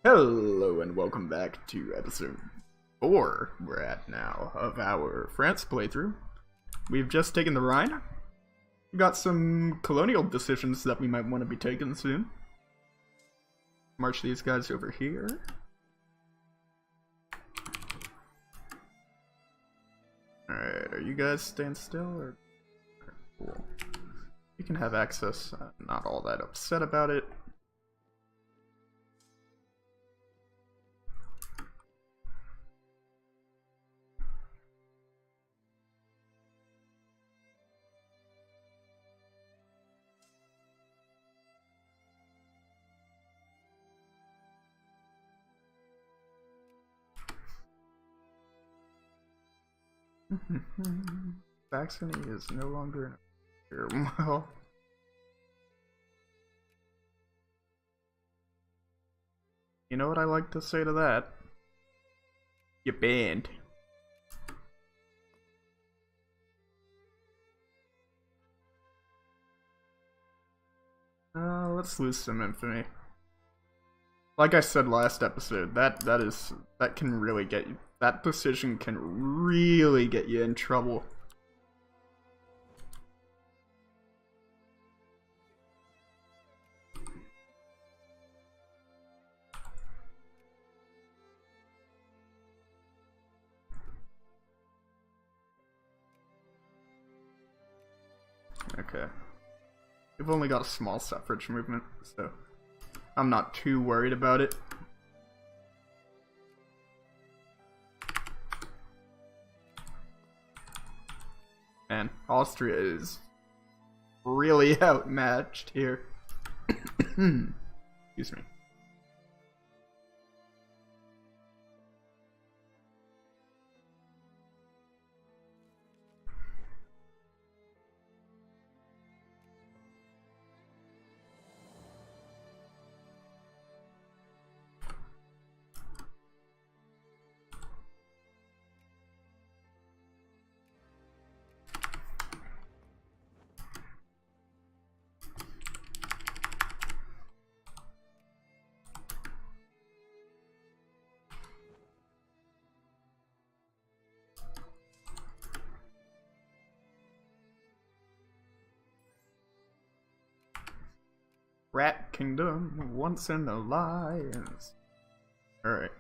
Hello and welcome back to episode 4 we're at now of our France playthrough. We've just taken the Rhine. We've got some colonial decisions that we might want to be taking soon. March these guys over here. Alright, are you guys staying still or? Cool. You can have access, not all that upset about it. Saxony is no longer here. Well, you know what I like to say to that? You banned. Let's lose some infamy. Like I said last episode, that can really get you. That decision can really get you in trouble. Okay. We've only got a small suffrage movement, so I'm not too worried about it. Man, Austria is really outmatched here. Excuse me. Rat Kingdom, once in alliance. Alright.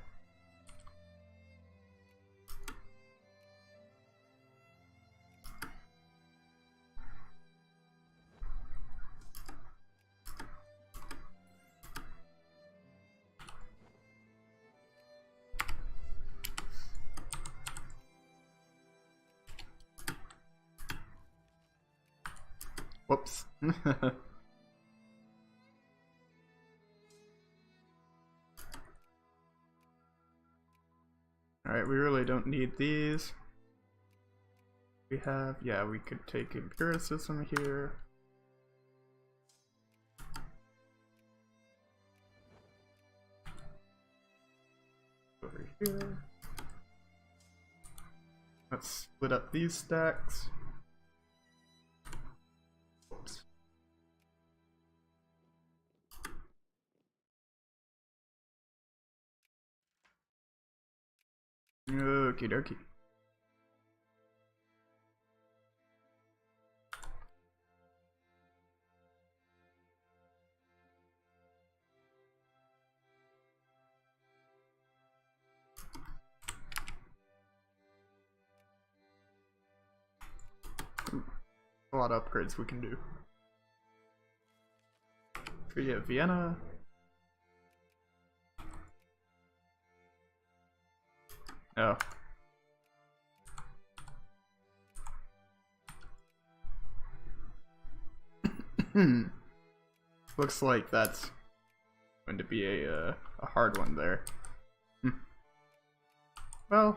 Whoops. Alright, we really don't need these. We have, yeah, we could take empiricism here. Over here. Let's split up these stacks. Oops. Okie dokie. A lot of upgrades we can do. Treaty of Vienna. Oh. Looks like that's going to be a hard one there. Well,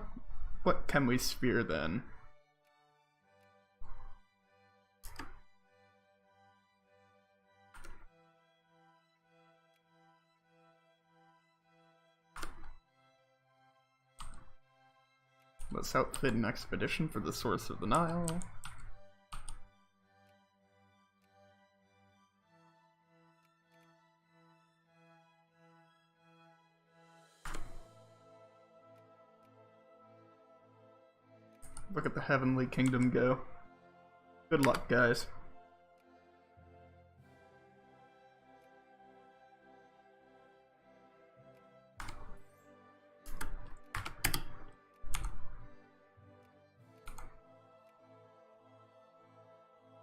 what can we spear then? Let's outfit an expedition for the source of the Nile. Look at the Heavenly Kingdom go. Good luck, guys.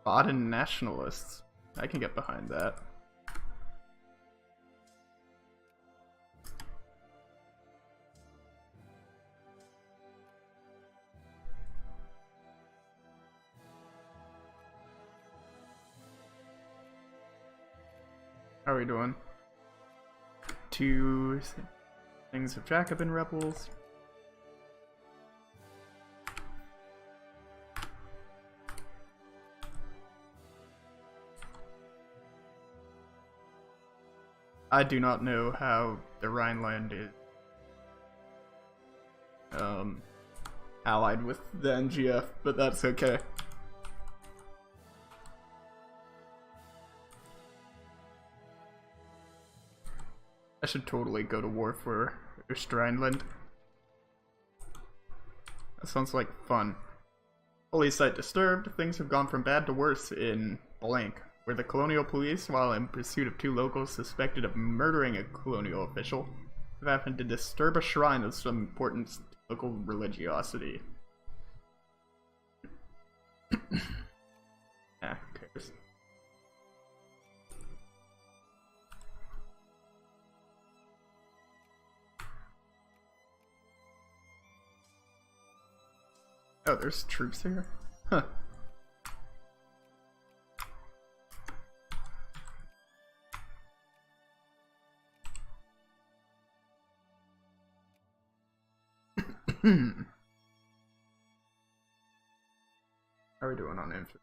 Baden nationalists. I can get behind that. How are we doing? 2 things of Jacobin rebels. I do not know how the Rhineland is allied with the NGF, but that's okay. I should totally go to war for Rhineland. That sounds like fun. Holy site disturbed. Things have gone from bad to worse in blank, where the colonial police, while in pursuit of 2 locals suspected of murdering a colonial official, have happened to disturb a shrine of some importance to local religiosity. Who cares? Oh, there's troops here? Huh. How are we doing on infantry?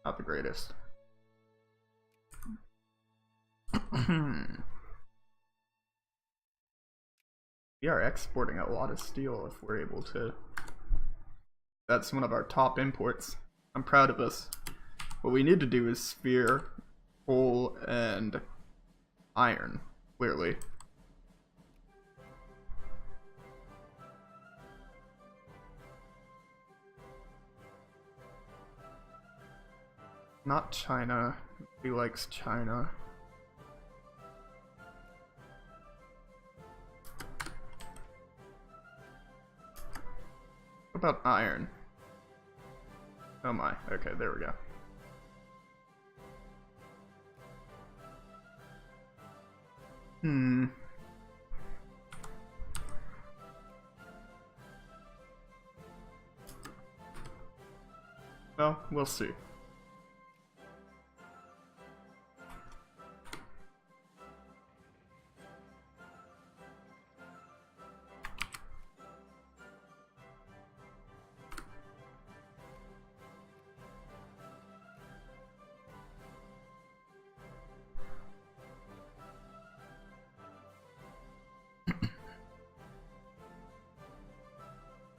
Not the greatest. We are exporting a lot of steel if we're able to. That's one of our top imports. I'm proud of us. What we need to do is spear, coal, and iron, clearly. Not China. He likes China. What about iron? Oh my, okay, there we go. Well, we'll see.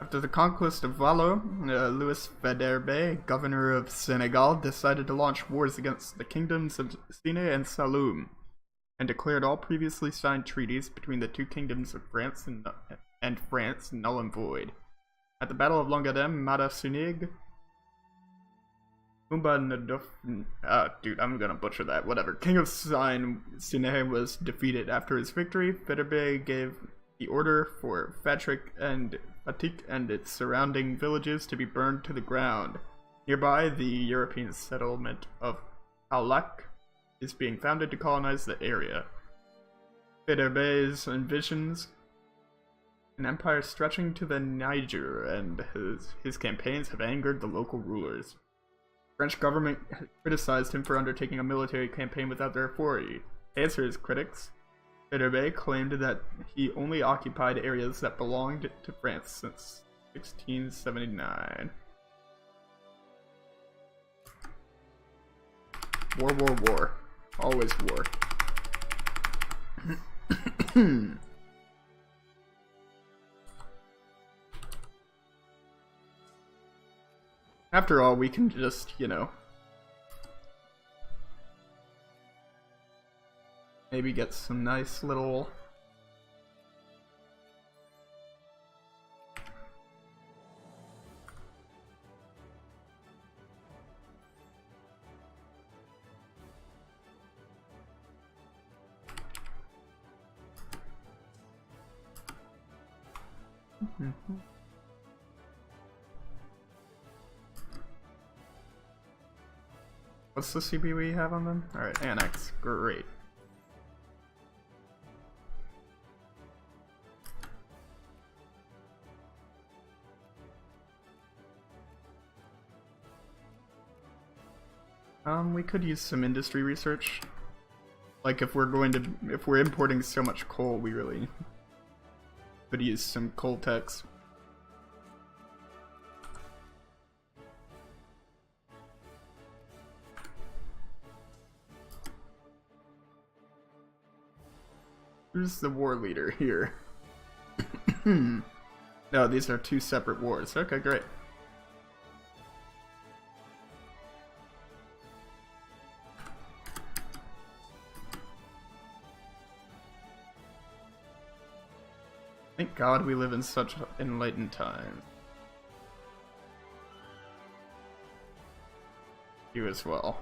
After the conquest of Valo, Louis Faidherbe, governor of Senegal, decided to launch wars against the kingdoms of Sine and Saloum, and declared all previously signed treaties between the 2 kingdoms of France and France null and void. At the Battle of Longadem, Mada Sunig, Umba Nadof, dude, I'm gonna butcher that, whatever. King of Sine was defeated. After his victory, Faidherbe gave the order for Fatric and Fatik and its surrounding villages to be burned to the ground. Nearby, the European settlement of Aulak is being founded to colonize the area. Faidherbe envisions an empire stretching to the Niger, and his campaigns have angered the local rulers. French government criticized him for undertaking a military campaign without their authority. To answer his critics, Faidherbe claimed that he only occupied areas that belonged to France since 1679. War, war, war. Always war. After all, we can just, you know, maybe get some nice little What's the CB we have on them? Alright, annex. Great. We could use some industry research. Like if we're importing so much coal, we really could use some coal techs. Who's the war leader here? No, these are two separate wars. Okay, great. Thank God we live in such enlightened times. You as well.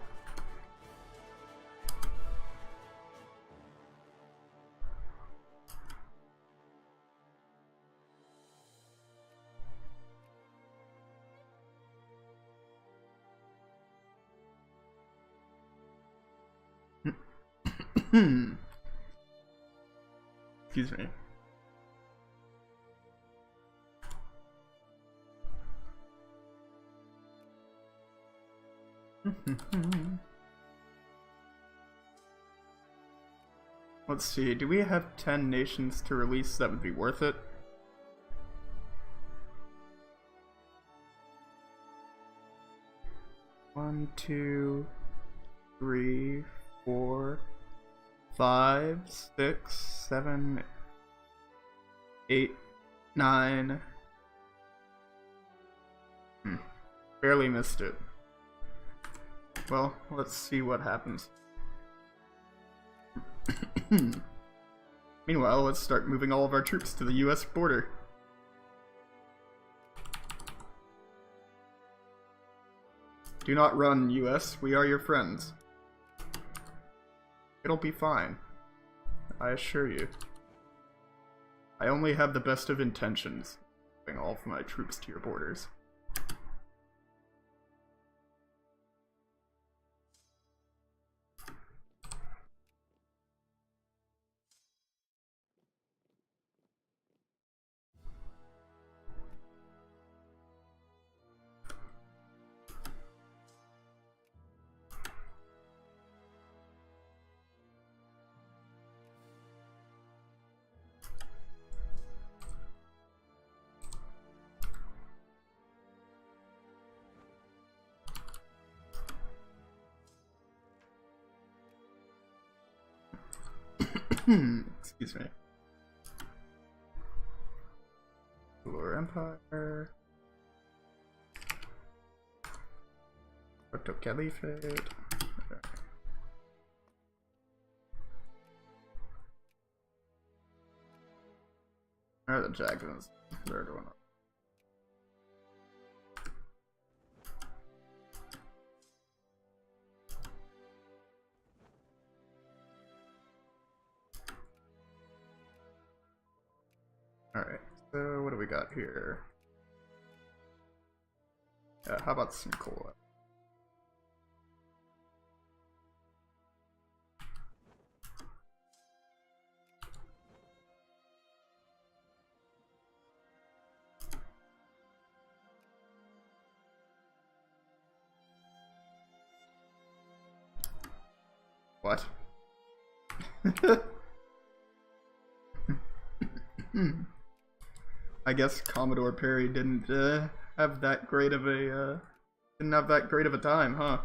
Excuse me. Let's see, do we have 10 nations to release that would be worth it? One, two, 3, 4, 5, 6, 7, 8, 9. Barely missed it. Well, let's see what happens. Meanwhile, let's start moving all of our troops to the US border. Do not run, US. We are your friends. It'll be fine. I assure you. I only have the best of intentions, moving all of my troops to your borders. Excuse me. Lower Empire. Crypto Caliphate. Alright, the Dragons. They're going up. Alright, so what do we got here? Yeah, how about some coal? What? I guess Commodore Perry didn't have that great of a time, huh?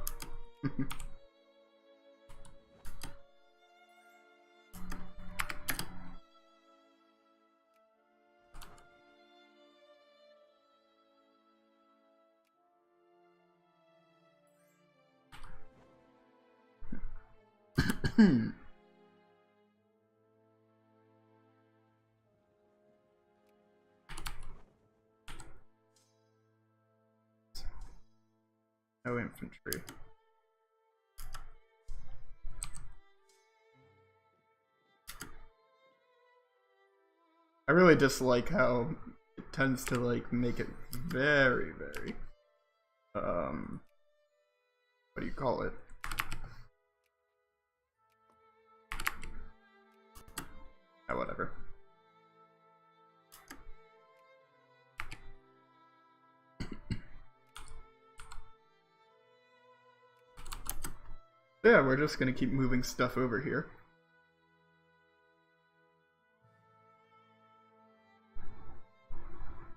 No infantry. I really dislike how tends to like make it very, very what do you call it? Oh, whatever. Yeah, we're just gonna keep moving stuff over here.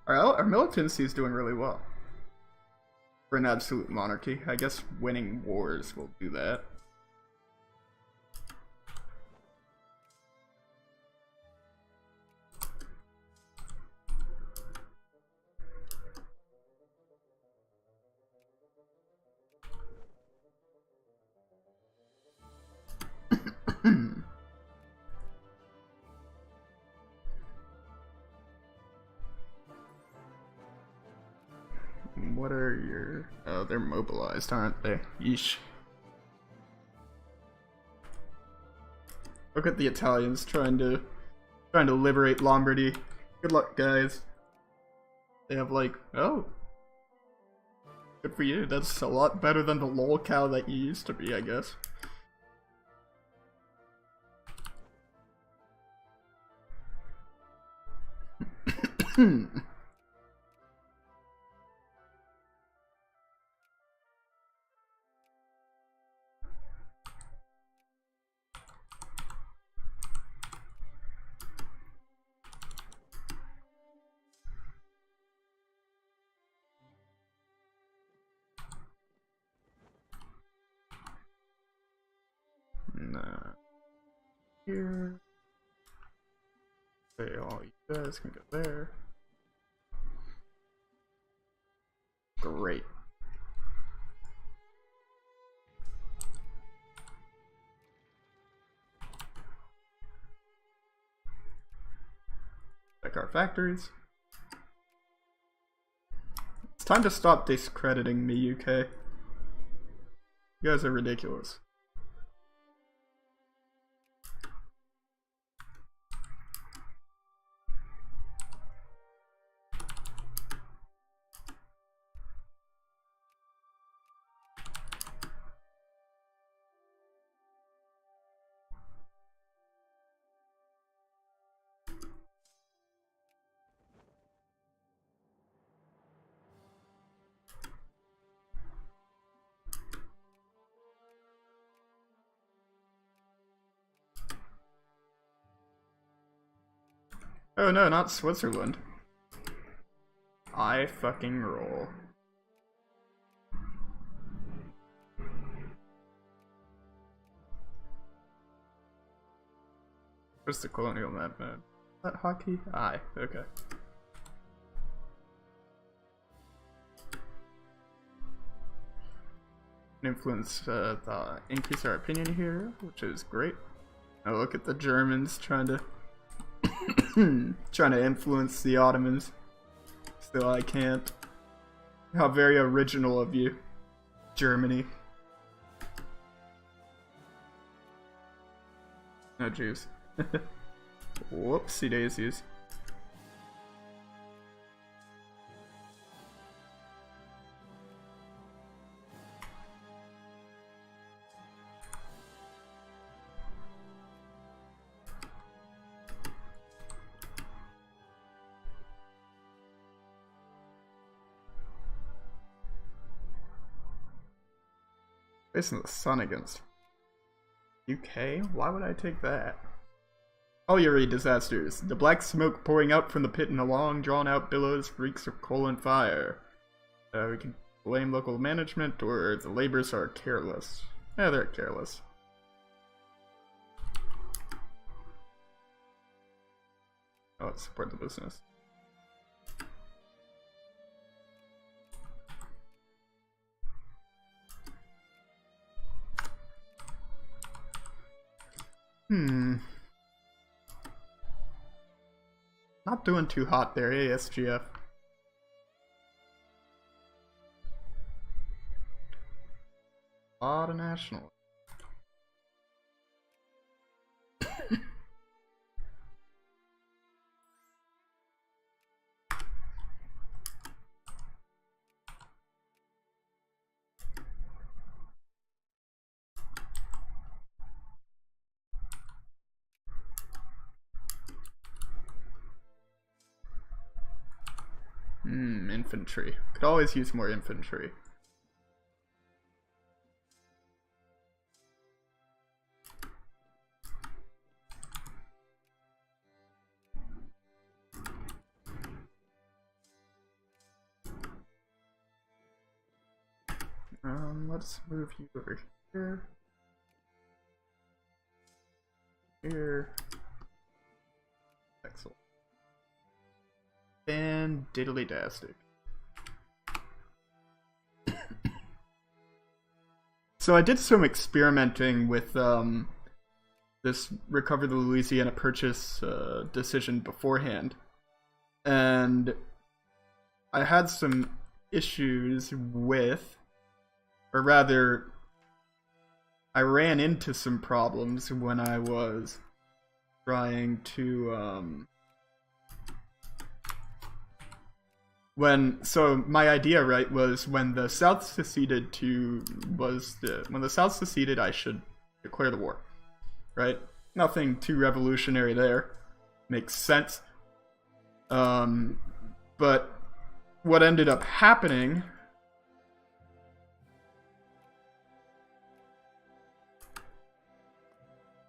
Our militancy is doing really well. For an absolute monarchy. I guess winning wars will do that. What are your... Oh, they're mobilized, aren't they? Yeesh. Look at the Italians trying to liberate Lombardy. Good luck, guys. They have like... Oh. Good for you. That's a lot better than the lol cow that you used to be, I guess. Nah. Here. Okay, all you guys can go there. Great. Check our factories. It's time to stop discrediting me, UK. You guys are ridiculous. Oh no, not Switzerland. I fucking roll. Where's the colonial map, man? Is that hockey? Aye, okay. Influence, increase our opinion here, which is great. Now look at the Germans trying to trying to influence the Ottomans. Still I can't. How very original of you, Germany. Oh jeez. Whoopsie daisies. Facing the sun against UK? Why would I take that? Colliery disasters. The black smoke pouring out from the pit in a long, drawn-out billows reeks of coal and fire. We can blame local management, or the laborers are careless. Yeah, they're careless. Oh, let's support the business. Not doing too hot there, ASGF. A lot of nationalists. infantry. Could always use more infantry. Let's move you over here. Here. Excellent. And diddly-dastic. So I did some experimenting with this Recover the Louisiana Purchase decision beforehand. And I had some issues with, or rather, I ran into some problems when I was trying to, so my idea, right, was when the South seceded when the South seceded, I should declare the war, right? Nothing too revolutionary there. Makes sense. But what ended up happening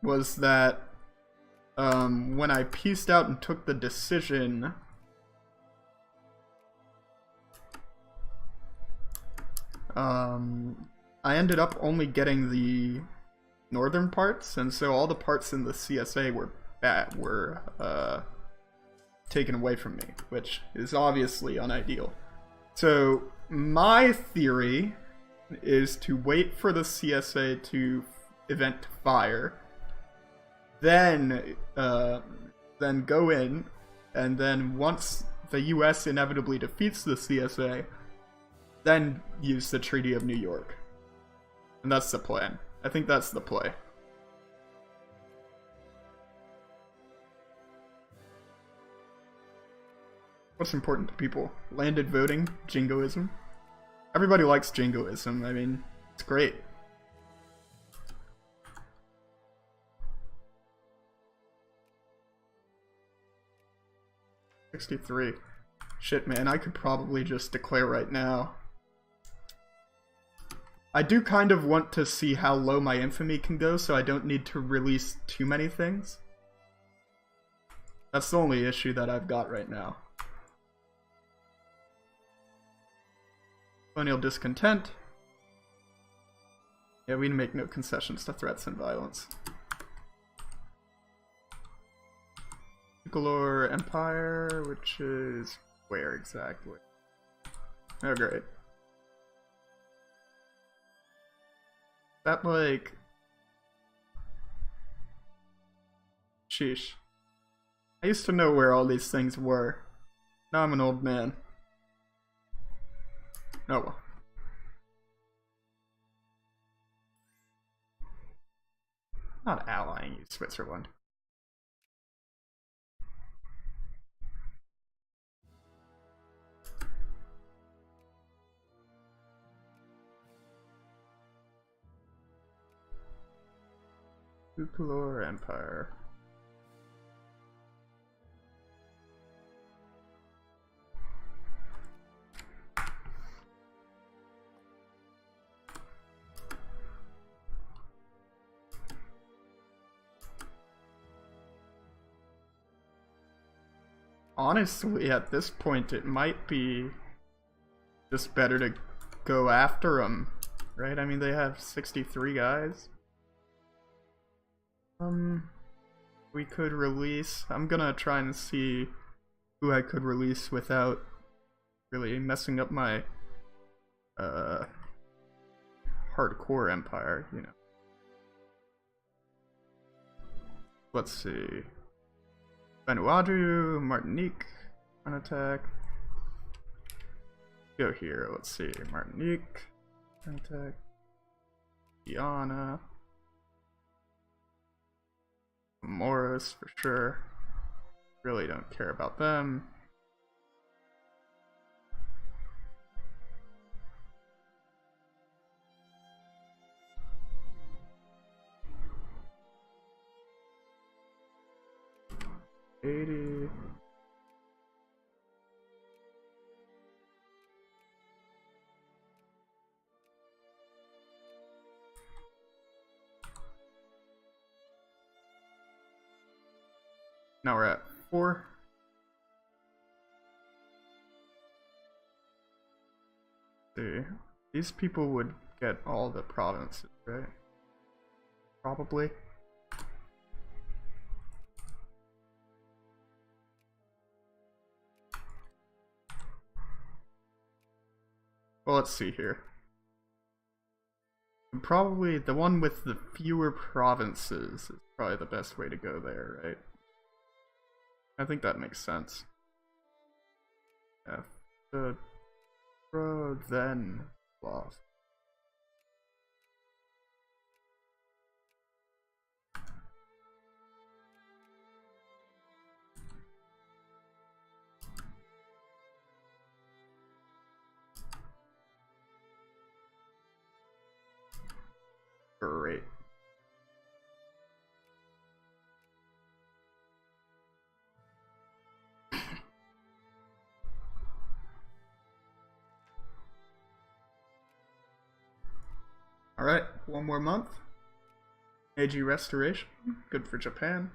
was that when I pieced out and took the decision, I ended up only getting the northern parts, and so all the parts in the CSA were taken away from me, which is obviously unideal. So my theory is to wait for the CSA to event fire, then go in, and then once the US inevitably defeats the CSA, then use the Treaty of New York. And that's the plan. I think that's the play. What's important to people? Landed voting? Jingoism? Everybody likes jingoism. I mean, it's great. $63. Shit, man, I could probably just declare right now. I do kind of want to see how low my infamy can go, so I don't need to release too many things. That's the only issue that I've got right now. Colonial discontent. Yeah, we make no concessions to threats and violence. Galore Empire, which is where exactly? Oh, great. That, like... Sheesh. I used to know where all these things were. Now I'm an old man. Oh well. Not allying you, Switzerland. Ukulor Empire. Honestly, at this point, it might be just better to go after them, right? I mean, they have 63 guys. We could release... I'm gonna try and see who I could release without really messing up my hardcore empire, you know. Let's see. Vanuatu, Martinique, on attack. Go here, let's see. Martinique, on attack. Guyana. Morris for sure. Really don't care about them. $80. Now we're at 4. See, these people would get all the provinces, right? Probably. Well, let's see here. Probably the one with the fewer provinces is probably the best way to go there, right? I think that makes sense. F the road, then lost. Great. Alright, one more month. Meiji Restoration, good for Japan.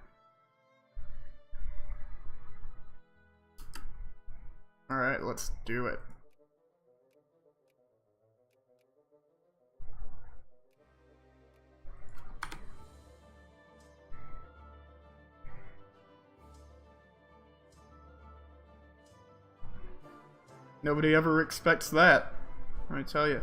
Alright, let's do it. Nobody ever expects that, I tell you.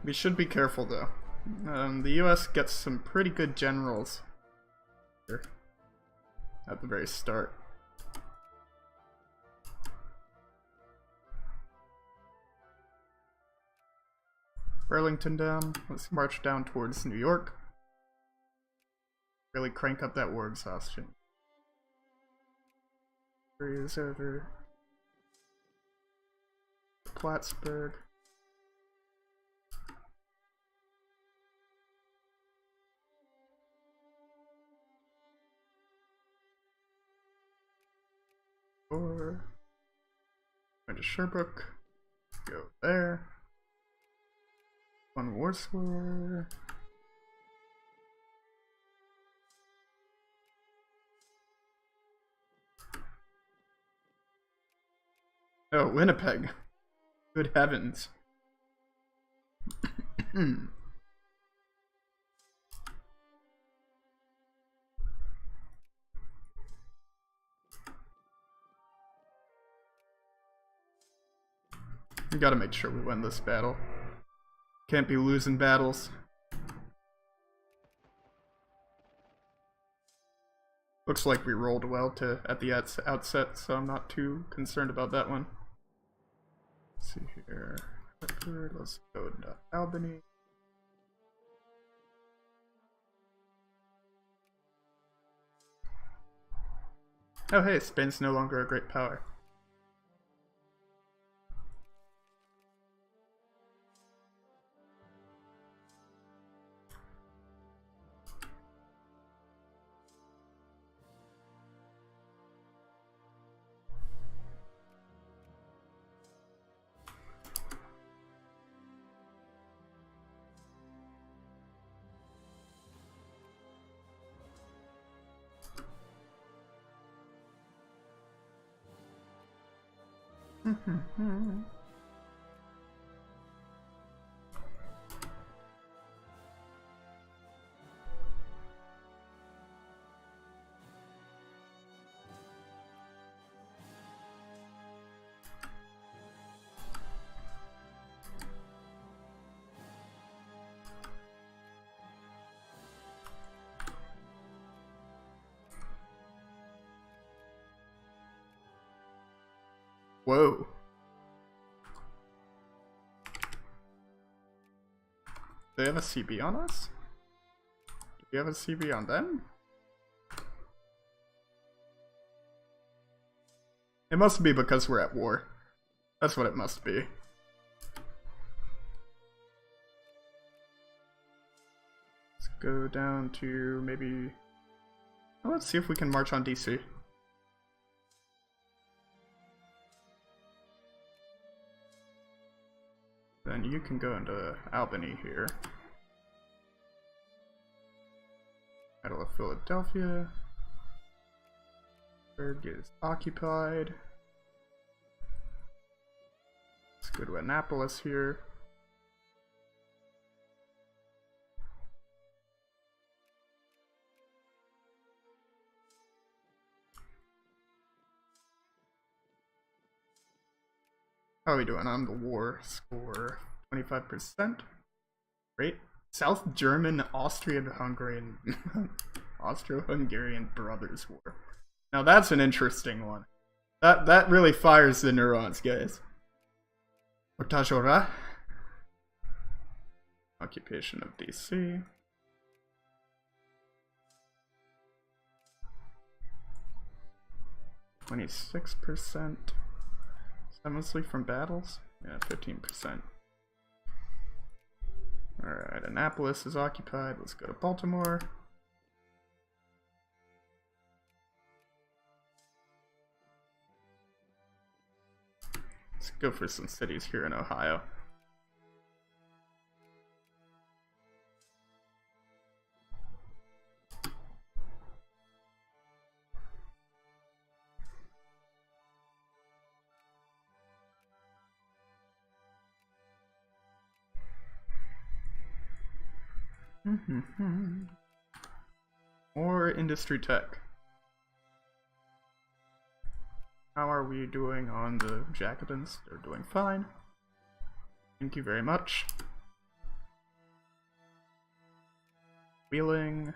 We should be careful though. The US gets some pretty good generals here at the very start. Burlington down. Let's march down towards New York. Really crank up that war exhaustion. Is over Plattsburgh. Or go to Sherbrooke. Go there. One Warsaw. Oh, Winnipeg. Good heavens. We gotta make sure we win this battle. Can't be losing battles. Looks like we rolled well at the outset, so I'm not too concerned about that one. Let's see here. Let's go to Albany. Oh hey, Spain's no longer a great power. Whoa. They have a CB on us? Do we have a CB on them? It must be because we're at war. That's what it must be. Let's go down to maybe Well, let's see if we can march on DC. Then you can go into Albany here. Battle of Philadelphia. Pittsburgh is occupied. Let's go to Annapolis here. How are we doing on the war score? 25%. Great. South German, Austrian-Hungarian, Austro-Hungarian Brothers War. Now that's an interesting one. That really fires the neurons, guys. Otajora. Occupation of DC. %. Mostly from battles? Yeah, 15%. Alright, Annapolis is occupied. Let's go to Baltimore. Let's go for some cities here in Ohio. Or industry tech. How are we doing on the Jacobins? They're doing fine. Thank you very much. Wheeling.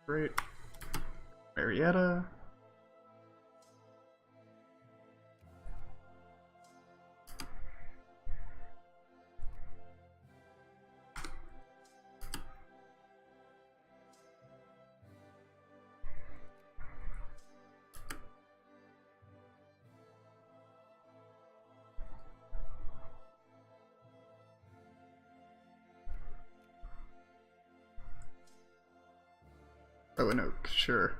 Great. Marietta. Roanoke, sure.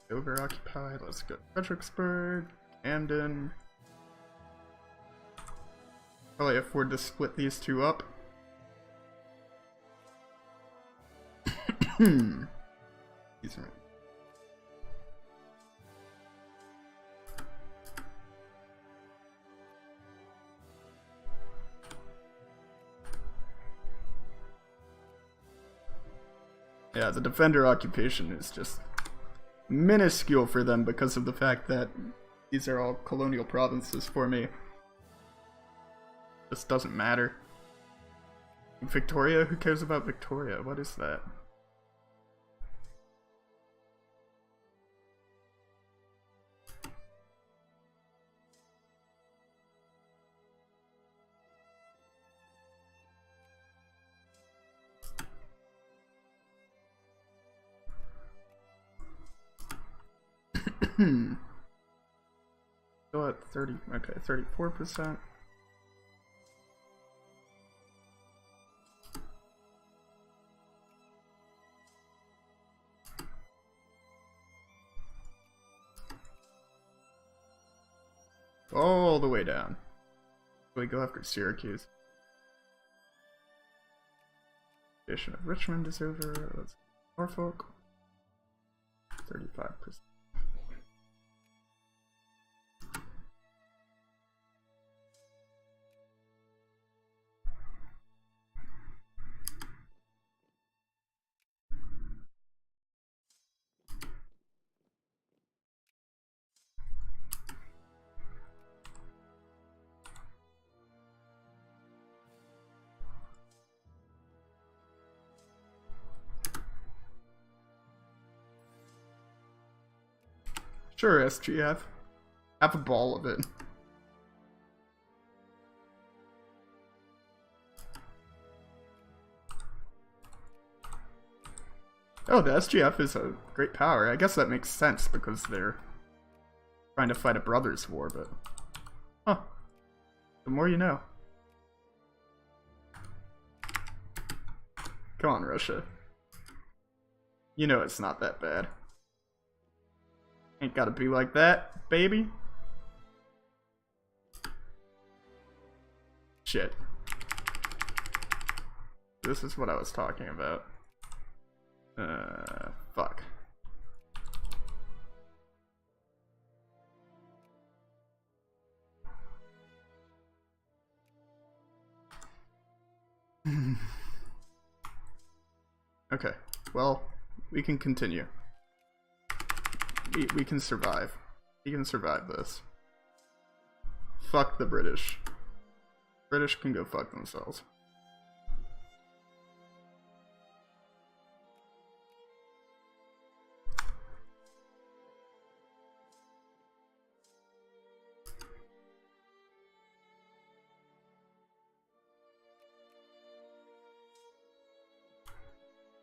Dover occupied. Let's go to Fredericksburg, Camden. Probably afford to split these two up. These are... Yeah, the defender occupation is just minuscule for them because of the fact that these are all colonial provinces for me. This doesn't matter. Victoria? Who cares about Victoria? What is that? Still at 30, okay, 34%. All the way down. We go after Syracuse. Edition of Richmond is over. Let's Norfolk. 35%. Sure, SGF. Have a ball of it. Oh, the SGF is a great power. I guess that makes sense because they're trying to fight a brothers' war, but... Huh. The more you know. Come on, Russia. You know it's not that bad. Ain't gotta be like that, baby. Shit. This is what I was talking about. Fuck. Okay, well, we can continue. We can survive. We can survive this. Fuck the British. British can go fuck themselves.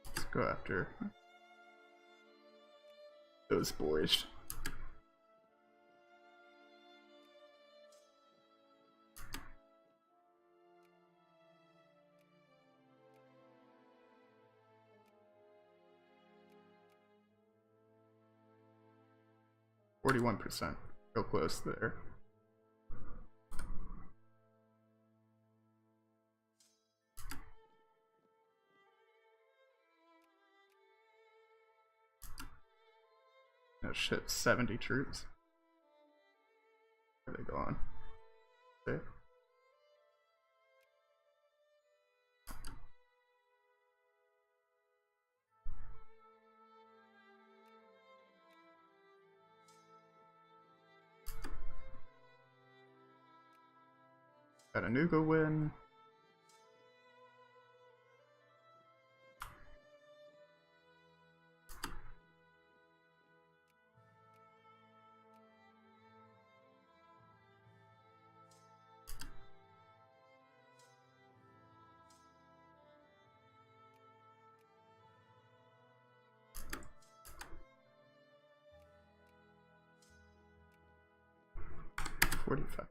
Let's go after those boys. %, real close there. Oh shit, 70 troops. Where are they going? Okay. Chattanooga win. $45.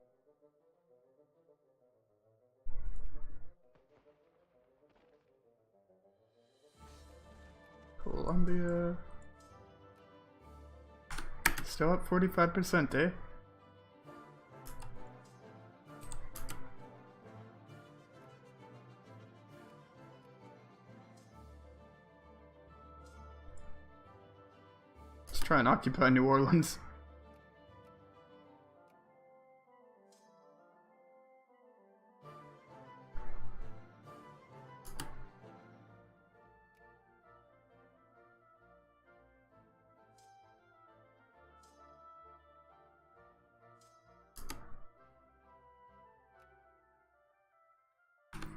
Columbia. Still at 45%, eh? Let's try and occupy New Orleans.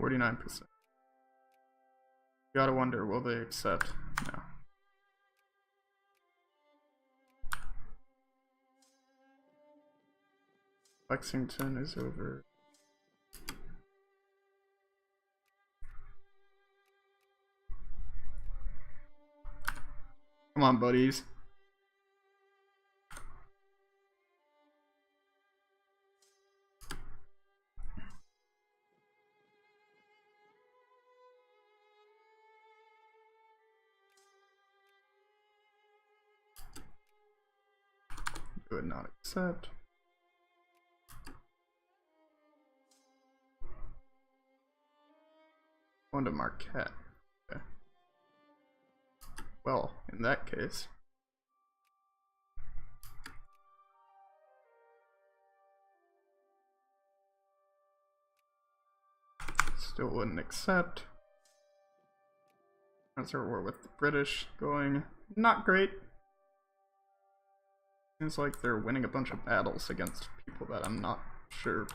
%. Gotta wonder, will they accept? No. Lexington is over. Come on, buddies. Would not accept. Going to Marquette. Okay. Well, in that case, still wouldn't accept. That's our war with the British going not great. Seems like they're winning a bunch of battles against people that I'm not sure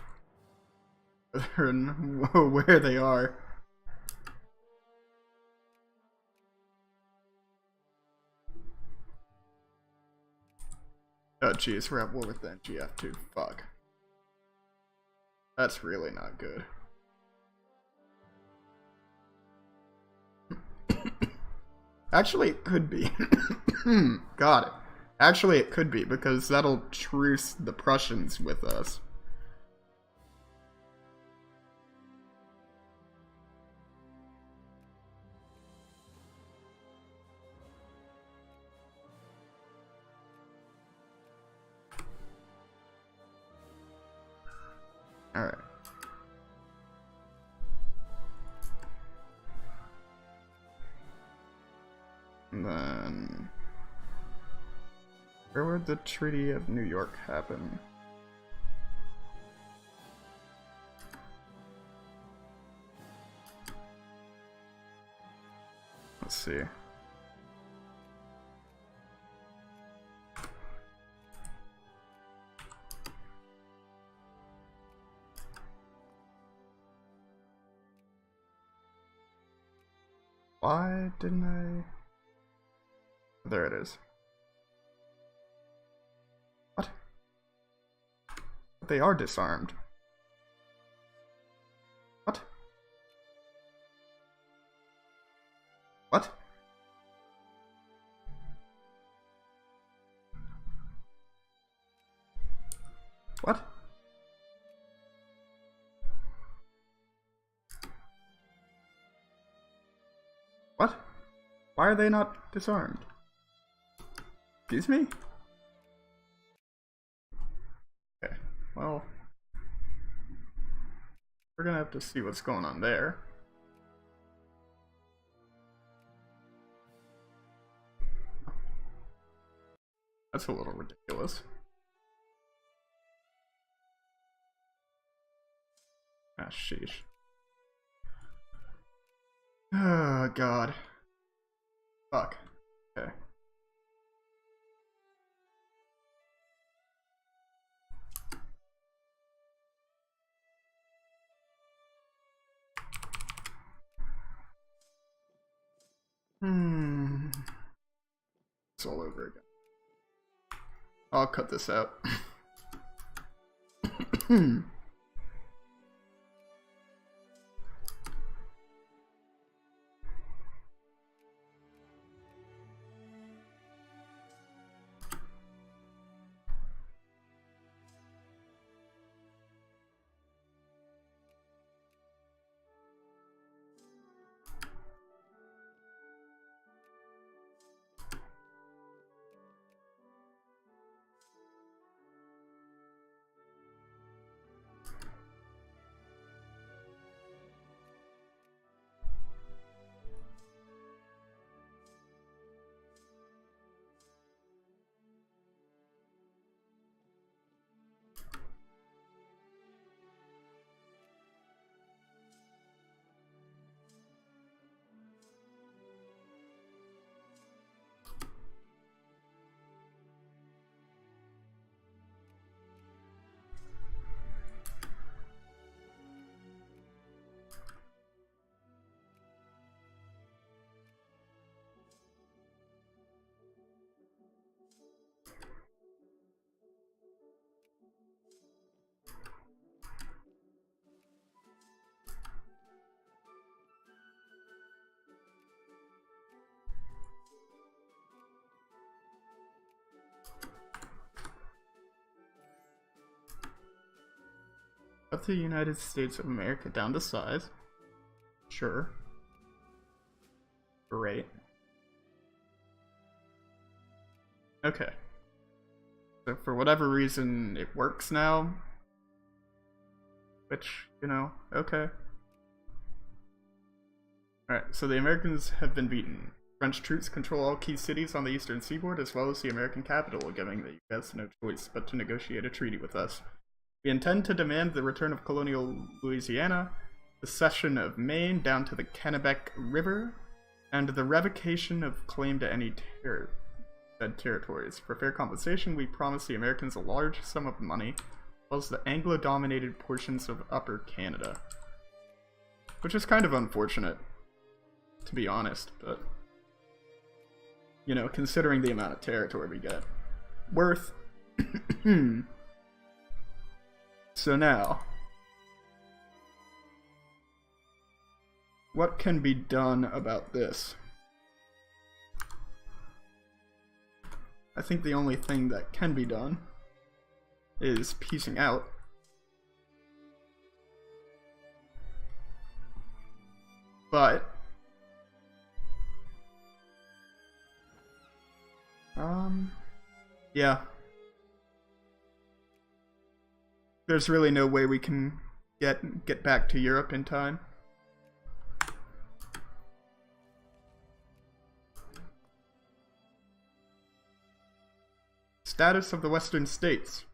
where they are. Oh jeez, we're at war with the NGF too. Fuck. That's really not good. Actually, it could be. Got it. Actually, it could be, because that'll truce the Prussians with us. Alright. And then... where would the Treaty of New York happen? Let's see. Why didn't I... there it is. What? They are disarmed. What? What? What? What? Why are they not disarmed? Excuse me? Okay, well... we're gonna have to see what's going on there. That's a little ridiculous. Ah, sheesh. Oh, God. Fuck. Okay. It's all over again. I'll cut this out. Cut the United States of America down to size. Sure. Great. Okay. So for whatever reason, it works now. Which, you know, okay. Alright, so the Americans have been beaten. French troops control all key cities on the eastern seaboard, as well as the American capital, giving the US no choice but to negotiate a treaty with us. We intend to demand the return of colonial Louisiana, the cession of Maine down to the Kennebec River, and the revocation of claim to any said territories. For fair compensation, we promise the Americans a large sum of money, as well as the Anglo-dominated portions of Upper Canada. Which is kind of unfortunate, to be honest, but... you know, considering the amount of territory we get. Worth... So now, what can be done about this? I think the only thing that can be done is peacing out. But, yeah. There's really no way we can get back to Europe in time. Status of the Western States.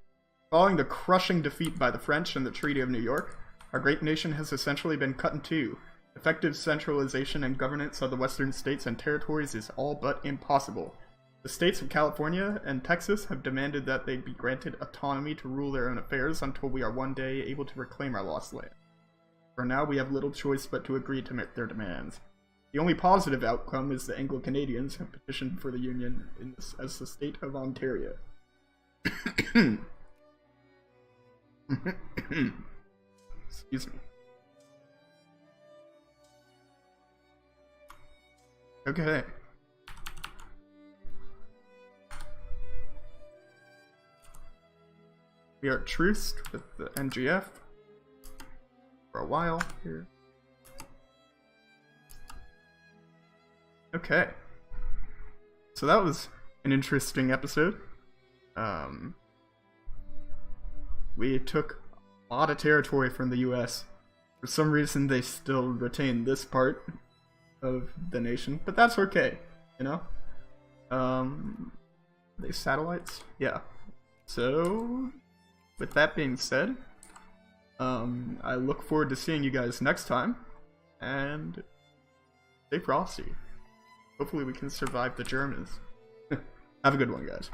Following the crushing defeat by the French in the Treaty of New York, our great nation has essentially been cut in two. Effective centralization and governance of the Western States and territories is all but impossible. The states of California and Texas have demanded that they be granted autonomy to rule their own affairs until we are one day able to reclaim our lost land. For now, we have little choice but to agree to meet their demands. The only positive outcome is the Anglo-Canadians have petitioned for the Union as the state of Ontario. Excuse me. Okay. We are truced with the NGF for a while here. Okay. So that was an interesting episode. We took a lot of territory from the US. For some reason they still retain this part of the nation, but that's okay, you know? They satellites? Yeah. So, with that being said, I look forward to seeing you guys next time, and stay frosty. Hopefully we can survive the Germans. Have a good one, guys.